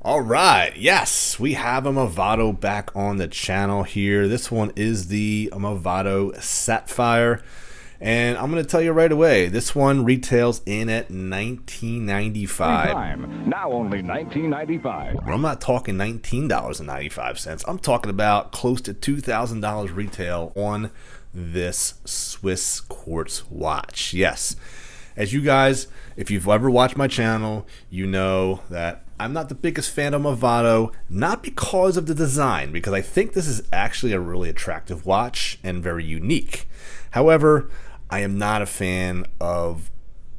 All right, yes, we have a Movado back on the channel here. This one is the Movado Sapphire, and I'm going to tell you right away, this one retails in at $19.95. Now only $19.95. I'm not talking $19.95. I'm talking about close to $2,000 retail on this Swiss quartz watch. Yes, as you guys, if you've ever watched my channel, you know that I'm not the biggest fan of Movado, not because of the design, because I think this is actually a really attractive watch and very unique. However, I am not a fan of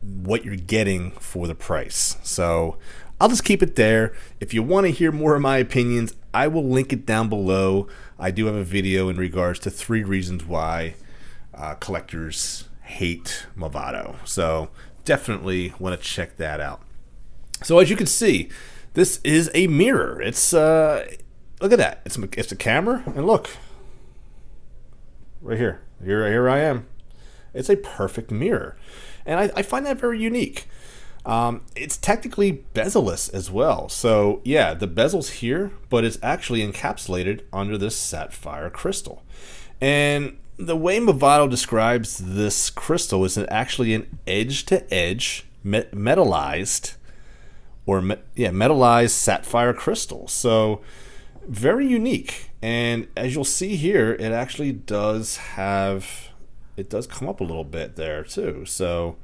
what you're getting for the price. So I'll just keep it there. If you want to hear more of my opinions, I will link it down below. I do have a video in regards to 3 reasons why collectors hate Movado. So definitely want to check that out. So as you can see, this is a mirror. It's look at that. It's a camera, and look, right here. Here I am. It's a perfect mirror, and I find that very unique. It's technically bezel-less as well. So yeah, the bezel's here, but it's actually encapsulated under this sapphire crystal. And the way Movado describes this crystal is actually an edge-to-edge metallized metallized sapphire crystal. So very unique. And as you'll see here, it actually does come up a little bit there too. So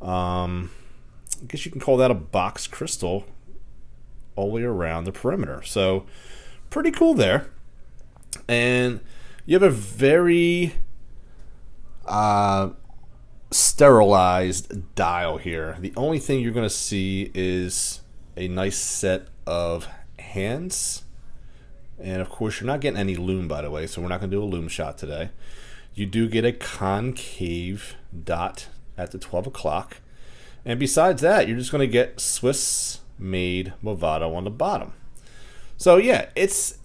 I guess you can call that a box crystal all the way around the perimeter. So pretty cool there. And you have a very sterilized dial here. The only thing you're going to see is a nice set of hands, and of course you're not getting any lume, by the way, so we're not going to do a lume shot today. You do get a concave dot at the 12 o'clock, and besides that, you're just going to get Swiss made Movado on the bottom. So yeah, it's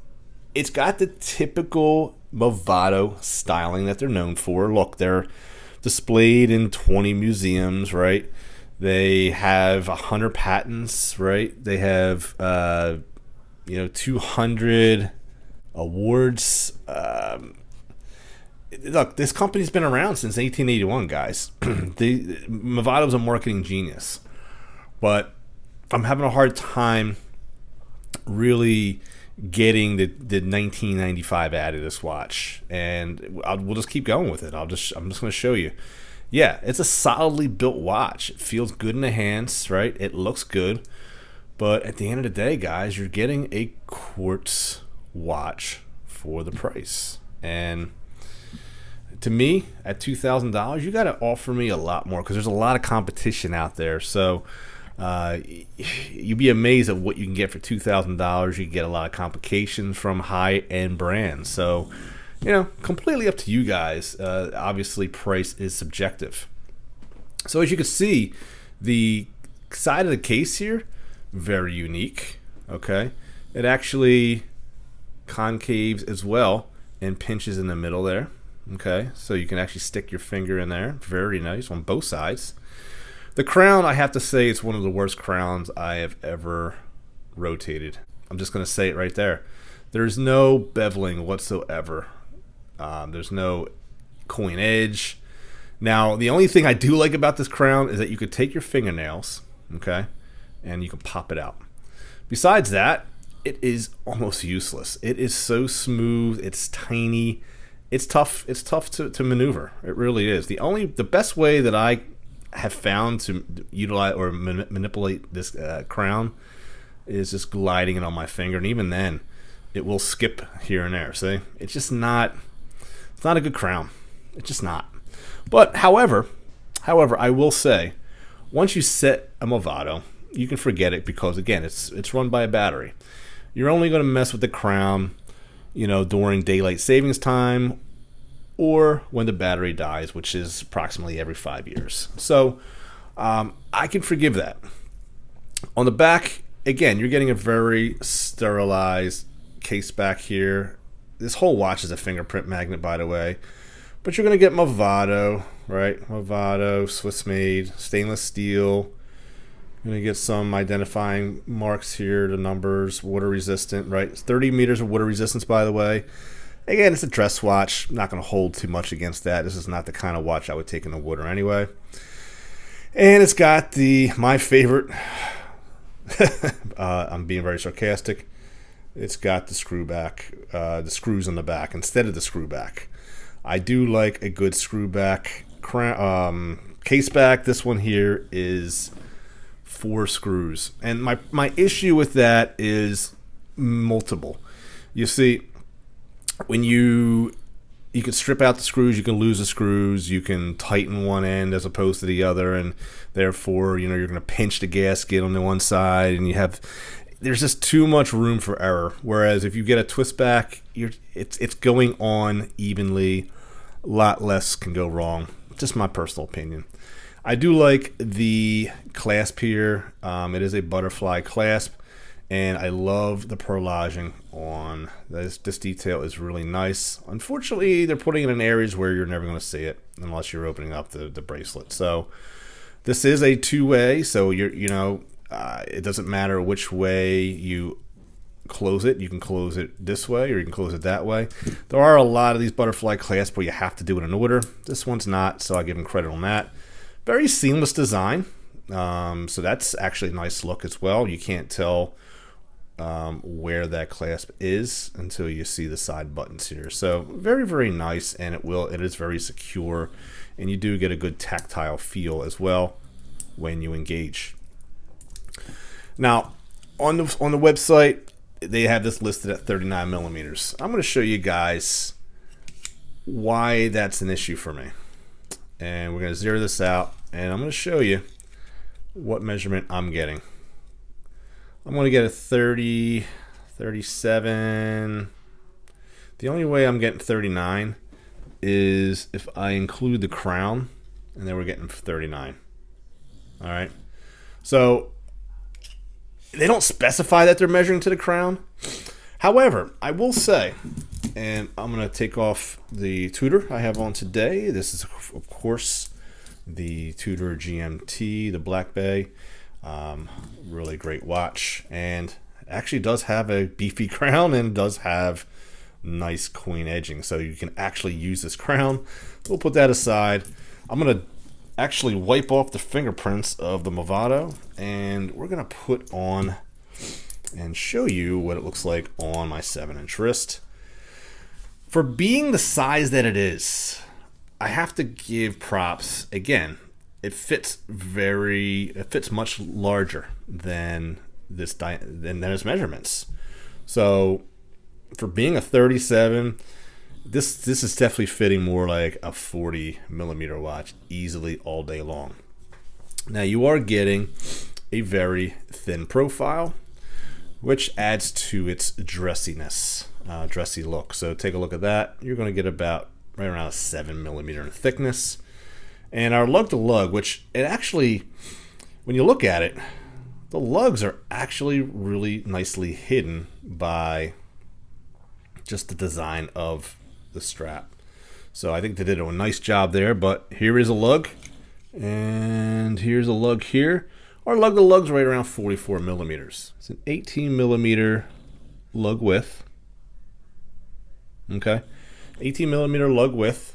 got the typical Movado styling that they're known for. Look, they're displayed in 20 museums, right? They have 100 patents, right? They have 200 awards. Look, this company's been around since 1881, guys. Movado's a marketing genius, but I'm having a hard time really getting the 1995 out of this watch, and we'll just keep going with it. I'm just going to show you. Yeah, it's a solidly built watch. It feels good in the hands, right? It looks good, but at the end of the day, guys, you're getting a quartz watch for the price. And to me, at $2,000, you got to offer me a lot more, because there's a lot of competition out there. So you'd be amazed at what you can get for $2,000. You can get a lot of complications from high-end brands. So, completely up to you guys. Obviously, price is subjective. So as you can see, the side of the case here, very unique. Okay, it actually concaves as well and pinches in the middle there. Okay, so you can actually stick your finger in there. Very nice on both sides. The crown, I have to say, it's one of the worst crowns I have ever rotated. I'm just going to say it right there. There's no beveling whatsoever. There's no coin edge. Now, the only thing I do like about this crown is that you could take your fingernails, okay, and you can pop it out. Besides that, it is almost useless. It is so smooth. It's tiny. It's tough. It's tough to maneuver. It really is. The best way that I have found to utilize or manipulate this crown is just gliding it on my finger, and even then, it will skip here and there. See, it's just not. It's not a good crown. It's just not. But however, I will say, once you set a Movado, you can forget it, because again, it's run by a battery. You're only going to mess with the crown, during daylight savings time, or when the battery dies, which is approximately every 5 years. So I can forgive that. On the back, again, you're getting a very sterilized case back here. This whole watch is a fingerprint magnet, by the way. But you're going to get Movado, right? Movado, Swiss made, stainless steel. Gonna get some identifying marks here, the numbers, water resistant, right? It's 30 meters of water resistance, by the way. Again, it's a dress watch. I'm not gonna hold too much against that. This is not the kind of watch I would take in the water anyway. And it's got my favorite, I'm being very sarcastic, it's got the screw back, the screws on the back instead of the screw back. I do like a good screw back case back. This one here is 4 screws, and my issue with that is multiple. You see, when you can strip out the screws, you can lose the screws, you can tighten one end as opposed to the other, and therefore you're going to pinch the gasket on the one side, and there's just too much room for error. Whereas if you get a twist back, it's going on evenly. A lot less can go wrong. Just my personal opinion. I do like the clasp here. It is a butterfly clasp, and I love the perlaging on this. This detail is really nice. Unfortunately, they're putting it in areas where you're never going to see it unless you're opening up the bracelet. So this is a two-way, so it doesn't matter which way you close it. You can close it this way or you can close it that way. There are a lot of these butterfly clasps where you have to do it in order. This one's not, so I give them credit on that. Very seamless design, so that's actually a nice look as well. You can't tell where that clasp is until you see the side buttons here. So very, very nice, and it is very secure, and you do get a good tactile feel as well when you engage. Now, on the website, they have this listed at 39 millimeters. I'm going to show you guys why that's an issue for me. And we're going to zero this out, and I'm going to show you what measurement I'm getting. I'm going to get a 30, 37. The only way I'm getting 39 is if I include the crown, and then we're getting 39. All right. So they don't specify that they're measuring to the crown. However, I will say, and I'm going to take off the Tudor I have on today. This is, of course, the Tudor GMT, the Black Bay. Really great watch, and it actually does have a beefy crown and does have nice queen edging, so you can actually use this crown. We'll put that aside. I'm going to actually wipe off the fingerprints of the Movado, and we're going to put on and show you what it looks like on my 7-inch wrist. For being the size that it is, I have to give props. Again, it fits much larger than its measurements. So for being a 37, this is definitely fitting more like a 40 millimeter watch easily all day long. Now you are getting a very thin profile, which adds to its dressiness, dressy look. So take a look at that. You're going to get about right around a 7 millimeter in thickness. And our lug to lug, which it actually, when you look at it, the lugs are actually really nicely hidden by just the design of the strap. So I think they did a nice job there, but here is a lug, and here's a lug here. Our lug to lug's right around 44 millimeters. It's an 18 millimeter lug width. Okay, 18 millimeter lug width.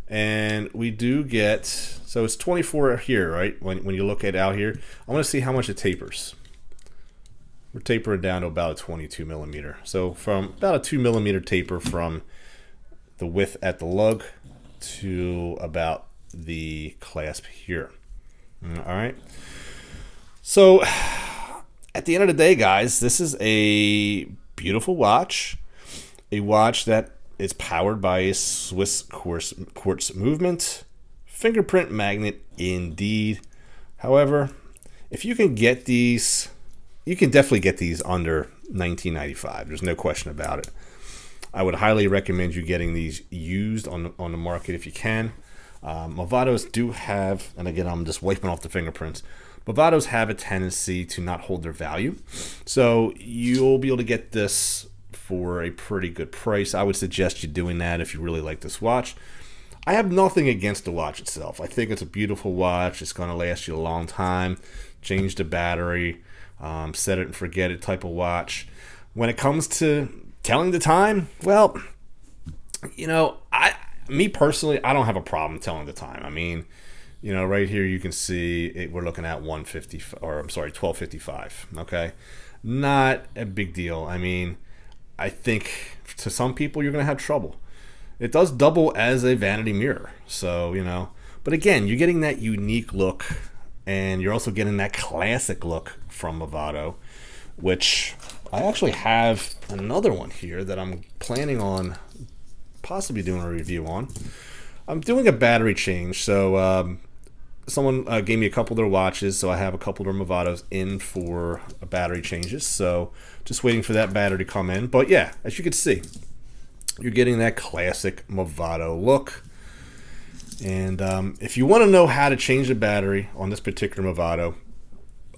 And we do get, so it's 24 here, right? When you look at it out here, I want to see how much it tapers. We're tapering down to about a 22 millimeter. So from about a 2 millimeter taper from the width at the lug to about the clasp here. All right. So at the end of the day, guys, this is a beautiful watch. A watch that is powered by a Swiss quartz movement. Fingerprint magnet indeed. However, if you can get these, you can definitely get these under $19.95. There's no question about it. I would highly recommend you getting these used on the market if you can. Movados do have, and again, I'm just wiping off the fingerprints. Movados have a tendency to not hold their value. So you'll be able to get this for a pretty good price. I would suggest you doing that if you really like this watch. I have nothing against the watch itself. I think it's a beautiful watch. It's going to last you a long time. Change the battery, set it and forget it type of watch. When it comes to telling the time, well, you know, me personally, I don't have a problem telling the time. I mean, you know, right here you can see we're looking at 12:55. Okay, not a big deal. I mean, I think to some people you're going to have trouble. It does double as a vanity mirror, so you know. But again, you're getting that unique look, and you're also getting that classic look from Movado, which I actually have another one here that I'm planning on possibly doing a review on. I'm doing a battery change, so someone gave me a couple of their watches, so I have a couple of their Movados in for battery changes. So just waiting for that battery to come in. But yeah, as you can see, you're getting that classic Movado look. And if you want to know how to change the battery on this particular Movado,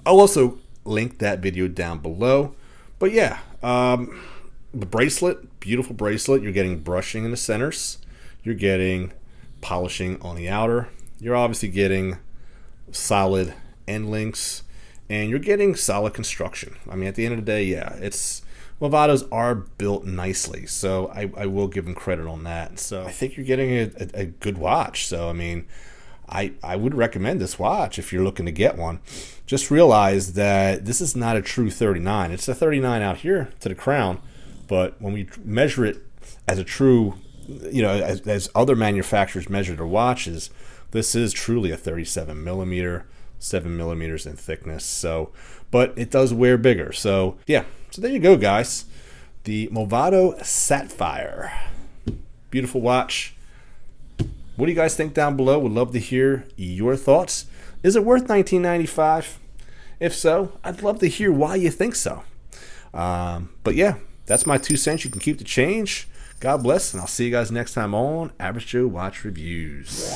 I'll also link that video down below. But yeah, the bracelet, beautiful bracelet. You're getting brushing in the centers. You're getting polishing on the outer. You're obviously getting solid end links, and you're getting solid construction. I mean, at the end of the day, yeah, Movados are built nicely, so I will give them credit on that. So I think you're getting a good watch. So I mean, I would recommend this watch if you're looking to get one. Just realize that this is not a true 39. It's a 39 out here to the crown, but when we measure it as a true, you know, as other manufacturers measure their watches, this is truly a 37 millimeter, 7 millimeters in thickness. So, but it does wear bigger. So yeah, so there you go, guys. The Movado Sapphire, beautiful watch. What do you guys think down below? Would love to hear your thoughts. Is it worth $19.95? If so, I'd love to hear why you think so. But yeah, that's my 2 cents. You can keep the change. God bless, and I'll see you guys next time on Average Joe Watch Reviews.